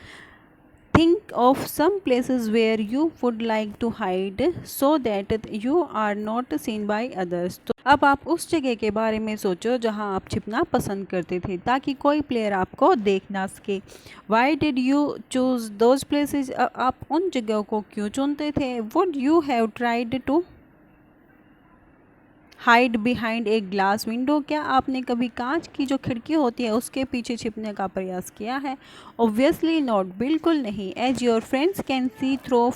Think of some places where you would like to hide so that you are not seen by others, तो अब आप उस जगह के बारे में सोचो जहां आप छिपना पसंद करते थे ताकि कोई प्लेयर आपको देख ना सके। Why did you choose those places, आप उन जगहों को क्यों चुनते थे। Would you have tried to hide behind a glass window, क्या आपने कभी कांच की जो खिड़की होती है उसके पीछे छिपने का प्रयास किया है। ऑब्वियसली नॉट, बिल्कुल नहीं। As your friends can see through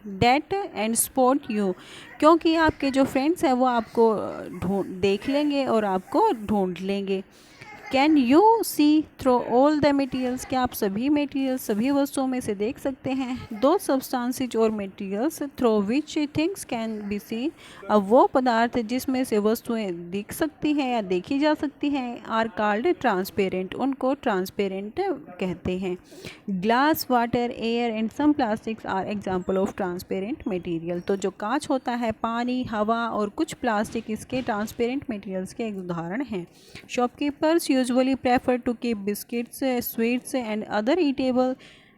that and spot you, क्योंकि आपके जो फ्रेंड्स हैं वो आपको देख लेंगे और आपको ढूंढ लेंगे। Can you see through all the materials, क्या आप सभी मटीरियल्स, सभी वस्तुओं में से देख सकते हैं। दो सब्सटेंसेज और materials through which things can be scene, अब वो पदार्थ जिसमें से वस्तुएं दिख सकती हैं या देखी जा सकती हैं, आर कॉल्ड ट्रांसपेरेंट, उनको ट्रांसपेरेंट कहते हैं। Glass, water, air and some plastics are example of transparent material, तो जो कांच होता है, पानी, हवा और कुछ प्लास्टिक इसके ट्रांसपेरेंट मटीरियल्स के एक उदाहरण हैं। Shopkeepers usually prefer to keep biscuits, sweets and other eatable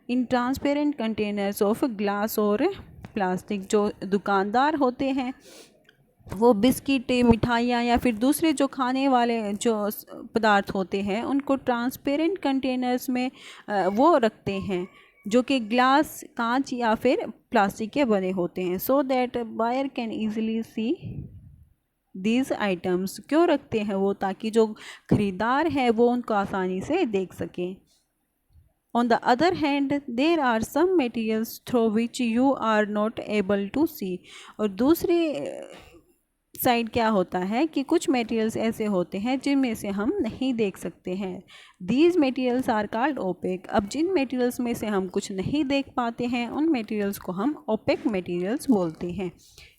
in transparent containers of glass और प्लास्टिक। जो दुकानदार होते हैं वो बिस्किट, मिठाइयाँ या फिर दूसरे जो खाने वाले जो पदार्थ होते हैं उनको ट्रांसपेरेंट कंटेनर्स में वो रखते हैं जो कि ग्लास, कांच या फिर प्लास्टिक के बने होते हैं, so that buyer can easily see these items. क्यों रखते हैं वो, ताकि जो खरीदार है वो उनको आसानी से देख सकें। On the other hand there are some materials through which you are not able to see, और दूसरी साइड क्या होता है कि कुछ मटेरियल्स ऐसे होते हैं जिनमें से हम नहीं देख सकते हैं। These materials are called opaque, अब जिन मटेरियल्स में से हम कुछ नहीं देख पाते हैं उन मटेरियल्स को हम ओपेक मटेरियल्स बोलते हैं।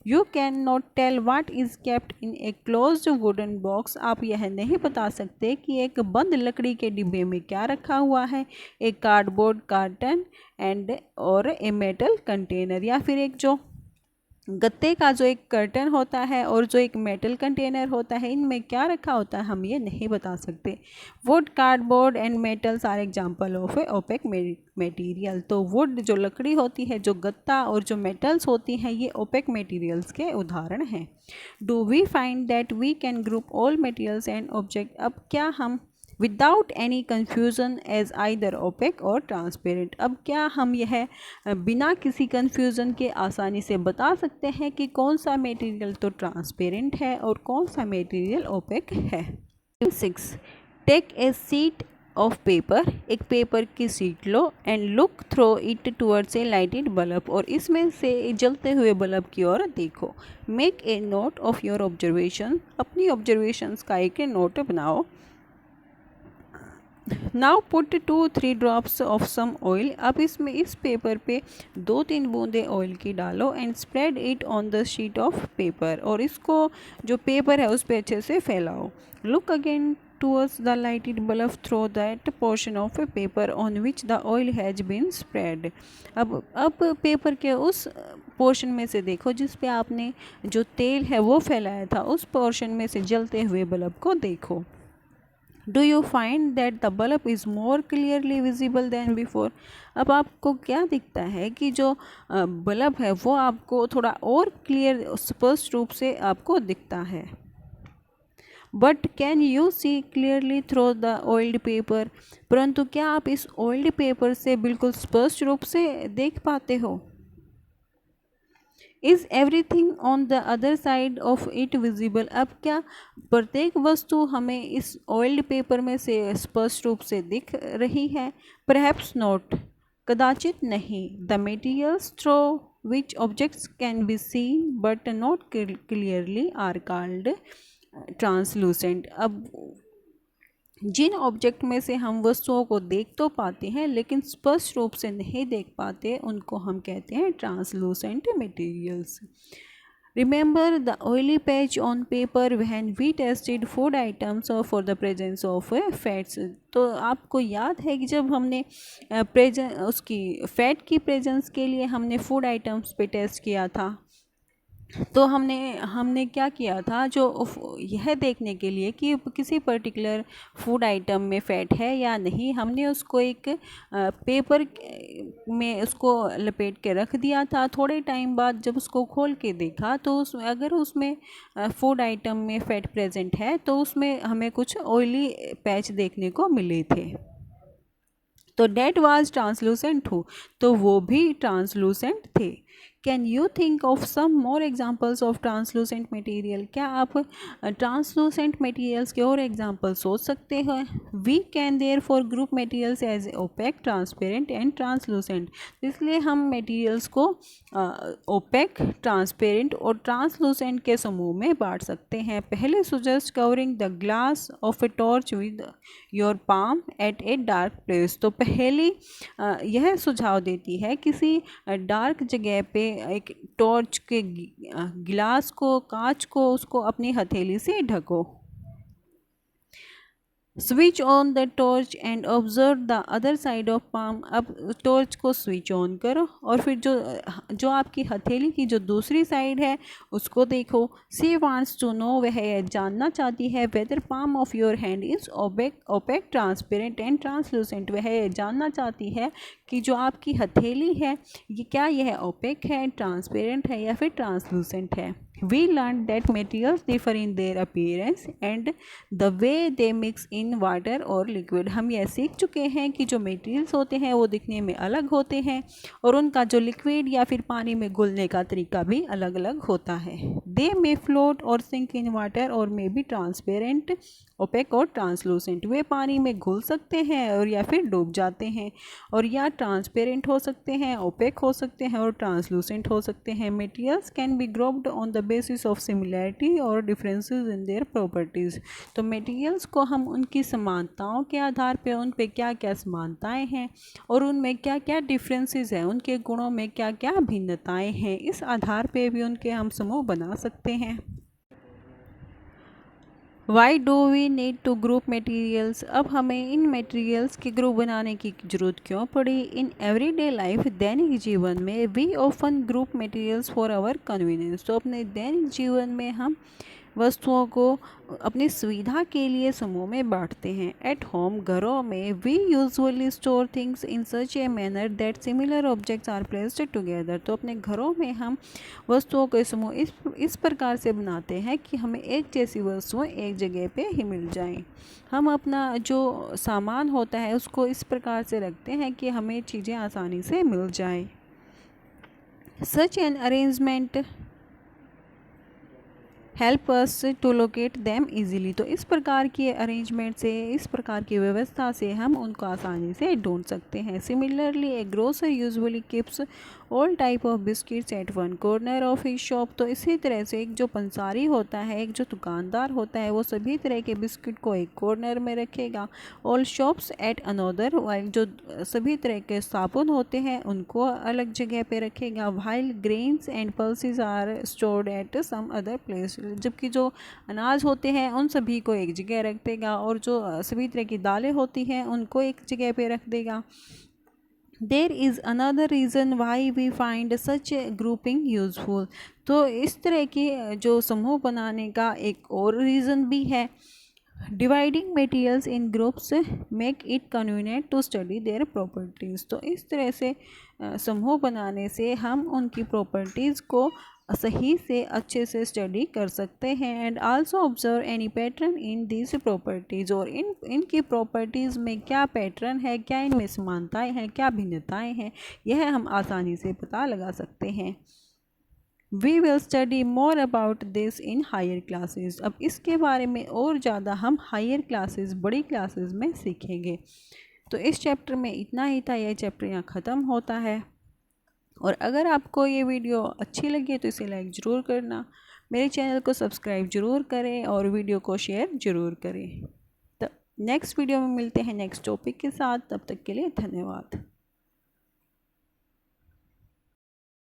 You can not tell what is kept in a closed wooden box, आप यह नहीं बता सकते कि एक बंद लकड़ी के डिब्बे में क्या रखा हुआ है। एक कार्डबोर्ड कार्टन एंड और ए मेटल कंटेनर, या फिर एक जो गत्ते का जो एक कर्टन होता है और जो एक मेटल कंटेनर होता है, इनमें क्या रखा होता है हम ये नहीं बता सकते। Wood, cardboard and metals are example of a opaque material, तो वुड जो लकड़ी होती है, जो गत्ता और जो मेटल्स होती हैं, ये ओपेक मटेरियल्स के उदाहरण हैं। Do we find that we can group all materials and object, अब क्या हम without any confusion as either opaque और ट्रांसपेरेंट। अब क्या हम यह बिना किसी कन्फ्यूज़न के आसानी से बता सकते हैं कि कौन सा मटेरियल तो ट्रांसपेरेंट है और कौन सा मटेरियल ओपेक है। 6. Take a sheet of paper, एक पेपर की सीट लो and look through it towards a lighted bulb, और इसमें से जलते हुए बल्ब की ओर देखो। Make a note of your observation, अपनी ऑब्जर्वेशंस का एक नोट बनाओ। Now put 2-3 drops of some oil, अब इसमें इस पेपर पे 2-3 बूंदे ऑयल की डालो and spread it on the sheet of paper, और इसको जो पेपर है उस पर अच्छे से फैलाओ। Look again towards the lighted bulb through that portion of a paper on which the oil has been spread। अब पेपर के उस पोर्शन में से देखो जिस पे आपने जो तेल है वो फैलाया था, उस पोर्शन में से जलते हुए बल्ब को देखो। Do you find that the bulb is more clearly visible then before, अब आपको क्या दिखता है कि जो बल्ब है वो आपको थोड़ा और क्लियर स्पष्ट रूप से आपको दिखता है। But can you see clearly through the oiled paper, परंतु क्या आप इस ऑयल्ड पेपर से बिल्कुल स्पष्ट रूप से देख पाते हो। Is everything on the other side of it visible, अब क्या प्रत्येक वस्तु हमें इस ऑयल्ड पेपर में से स्पष्ट रूप से दिख रही है। परहैप्स नॉट, कदाचित नहीं। The materials through which objects can be seen but not clearly are called translucent, अब जिन ऑब्जेक्ट में से हम वस्तुओं को देख तो पाते हैं लेकिन स्पष्ट रूप से नहीं देख पाते, उनको हम कहते हैं translucent materials. Remember the oily patch on paper when we tested food items for the presence of fats, तो आपको याद है कि जब हमने उसकी फैट की प्रेजेंस के लिए हमने फूड आइटम्स पे टेस्ट किया था, तो हमने क्या किया था, जो यह देखने के लिए कि किसी पर्टिकुलर फूड आइटम में फ़ैट है या नहीं, हमने उसको एक पेपर में उसको लपेट के रख दिया था। थोड़े टाइम बाद जब उसको खोल के देखा तो अगर उसमें फूड आइटम में फ़ैट प्रेजेंट है तो उसमें हमें कुछ ऑयली पैच देखने को मिले थे, तो डेट वाज ट्रांसलूसेंट हो, तो वो भी ट्रांसलूसेंट थे। Can you think of some more examples of translucent material, क्या आप ट्रांसलूसेंट मटेरियल्स के और एग्जाम्पल सोच सकते हैं। We can therefore group materials as opaque, transparent and translucent, इसलिए हम मटेरियल्स को ओपेक, ट्रांसपेरेंट और ट्रांसलूसेंट के समूह में बांट सकते हैं। पहले suggest covering the glass of a torch with your palm at a dark place, तो पहली यह सुझाव देती है किसी डार्क जगह पे एक टॉर्च के गिलास को, कांच को, उसको अपनी हथेली से ढको। Switch on the torch and observe the other side of palm, अब टॉर्च को स्विच ऑन करो और फिर जो आपकी हथेली की जो दूसरी साइड है उसको देखो। सी वांट्स टू नो, वह जानना चाहती है whether palm of your hand is opaque, transparent and translucent, वह जानना चाहती है कि जो आपकी हथेली है ये क्या यह ओपेक है, ट्रांसपेरेंट है या फिर ट्रांसलूसेंट है। We learned that materials differ in their appearance and the way they mix in water or liquid, हम यह सीख चुके हैं कि जो मटेरियल्स होते हैं वो दिखने में अलग होते हैं और उनका जो लिक्विड या फिर पानी में घुलने का तरीका भी अलग अलग होता है। They may float or sink in water or may be transparent, opaque और ट्रांसलूसेंट, वे पानी में घुल सकते हैं और या फिर डूब जाते हैं, और या ट्रांसपेरेंट हो सकते हैं, ओपेक हो सकते हैं और ट्रांसलूसेंट हो सकते हैं। Materials can be grouped on the basis of similarity और डिफरेंसेस इन देयर प्रॉपर्टीज़, तो मटेरियल्स को हम उनकी समानताओं के आधार पर उन पे क्या क्या समानताएं हैं और उनमें क्या क्या डिफरेंसेस हैं, उनके गुणों में क्या क्या भिन्नताएं हैं, इस आधार पर भी उनके हम समूह बना सकते हैं। Why do we need to group materials, अब हमें इन मटेरियल्स के ग्रुप बनाने की ज़रूरत क्यों पड़ी। इन एवरीडे लाइफ, दैनिक जीवन में, we often group materials for our convenience, तो अपने दैनिक जीवन में हम वस्तुओं को अपनी सुविधा के लिए समूह में बांटते हैं। एट होम, घरों में, we usually store things in such a manner that similar objects are placed together. तो अपने घरों में हम वस्तुओं के समूह इस प्रकार से बनाते हैं कि हमें एक जैसी वस्तुएं एक जगह पे ही मिल जाएं। हम अपना जो सामान होता है उसको इस प्रकार से रखते हैं कि हमें चीज़ें आसानी से मिल जाएं। Such an arrangement help us to locate them easily. तो इस प्रकार की अरेंजमेंट से, इस प्रकार की व्यवस्था से हम उनको आसानी से ढूंढ सकते हैं। Similarly a grocer usually keeps all type of biscuits at one corner of his shop. तो इसी तरह से एक जो पंसारी होता है, एक जो दुकानदार होता है, वो सभी तरह के बिस्किट को एक कॉर्नर में रखेगा। All shops at another, while जो सभी तरह के साबुन होते हैं उनको अलग जगह पे रखेगा। While grains and pulses are stored at some other place, जबकि जो अनाज होते हैं उन सभी को एक जगह रख देगा और जो सभी तरह की दालें होती हैं उनको एक जगह पे रख देगा। There is another reason why we find such grouping useful. तो इस तरह की जो समूह बनाने का एक और रीज़न भी है। Dividing materials in groups make it convenient to study their properties. तो इस तरह से समूह बनाने से हम उनकी प्रॉपर्टीज़ को सही से अच्छे से स्टडी कर सकते हैं। And also observe any pattern in this properties, और इनकी प्रॉपर्टीज़ में क्या पैटर्न है, क्या इनमें समानताएं हैं, क्या भिन्नताएं हैं, यह हम आसानी से पता लगा सकते हैं। We will study more about this in higher classes. अब इसके बारे में और ज़्यादा हम हायर क्लासेस, बड़ी क्लासेस में सीखेंगे। तो इस चैप्टर में इतना ही था, यह चैप्टर यहाँ ख़त्म होता है। और अगर आपको ये वीडियो अच्छी लगी तो इसे लाइक ज़रूर करना, मेरे चैनल को सब्सक्राइब ज़रूर करें और वीडियो को शेयर ज़रूर करें। तो नेक्स्ट वीडियो में मिलते हैं नेक्स्ट टॉपिक के साथ, तब तक के लिए धन्यवाद।